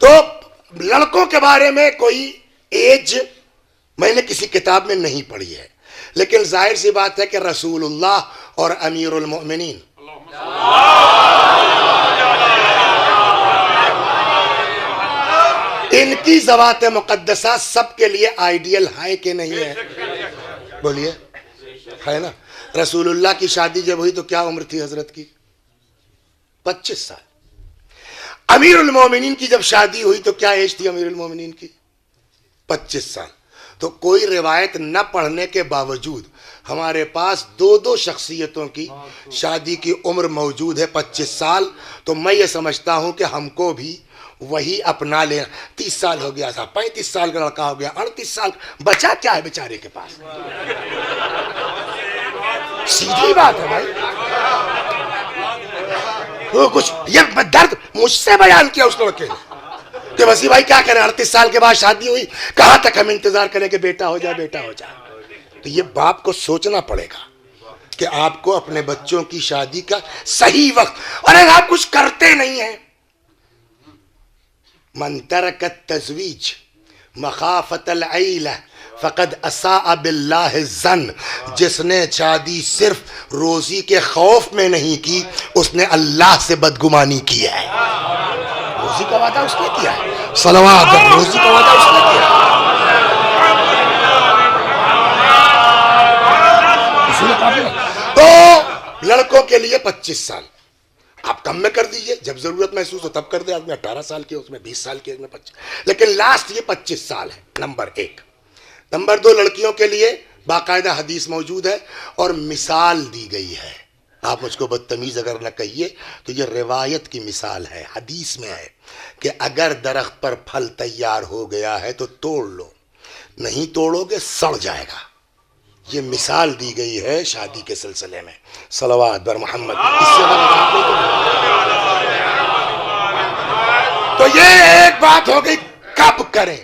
تو لڑکوں کے بارے میں کوئی ایج میں نے کسی کتاب میں نہیں پڑھی ہے، لیکن ظاہر سی بات ہے کہ رسول اللہ اور امیر المؤمنین ان کی ذوات مقدسہ سب کے لیے آئیڈیل ہے کہ نہیں ہے؟ بولیے، ہے نا؟ رسول اللہ کی شادی جب ہوئی تو کیا عمر تھی حضرت کی؟ 25 سال۔ امیر المومنین کی جب شادی ہوئی تو کیا ایج تھی امیر المومنین کی؟ 25 سال۔ تو کوئی روایت نہ پڑھنے کے باوجود ہمارے پاس دو شخصیتوں کی شادی کی عمر موجود ہے 25 سال، تو میں یہ سمجھتا ہوں کہ ہم کو بھی وہی اپنا لینا۔ 30 سال ہو گیا تھا، 35 سال کا لڑکا ہو گیا، 38 سال، بچا کیا ہے بیچارے کے پاس؟ سیدھی بات ہے بھائی، وہ کچھ یہ درد مجھ سے بیان کیا اس لڑکے نے کہ وسیع بھائی کیا کریں، 38 سال کے بعد شادی ہوئی، کہاں تک ہم انتظار کریں کہ بیٹا ہو جائے بیٹا ہو جائے؟ تو یہ باپ کو سوچنا پڑے گا کہ آپ کو اپنے بچوں کی شادی کا صحیح وقت، اور اگر آپ کچھ کرتے نہیں ہیں، من ترک التزویج مخافت العیلہ فقد اساء باللہ الظن، جس نے شادی صرف روزی کے خوف میں نہیں کی اس نے اللہ سے بدگمانی کی ہے۔ روزی کا وعدہ اس نے کیا ہے، صلوات، روزی کا وعدہ اس نے کیا ہے۔ تو لڑکوں کے لیے 25 سال آپ کم میں کر دیجئے، جب ضرورت محسوس ہو تب کر دیں، آدمی 18 سال کے اس میں 20 سال کے اس میں 25، لیکن لاسٹ یہ 25 سال ہے، نمبر 1۔ نمبر 2، لڑکیوں کے لیے باقاعدہ حدیث موجود ہے اور مثال دی گئی ہے۔ آپ مجھ کو بدتمیز اگر نہ کہیے تو یہ روایت کی مثال ہے، حدیث میں ہے کہ اگر درخت پر پھل تیار ہو گیا ہے تو توڑ لو، نہیں توڑو گے سڑ جائے گا۔ یہ مثال دی گئی ہے شادی کے سلسلے میں، صلوات بر محمد۔ اس سے تو یہ ایک بات ہو گئی کب کریں،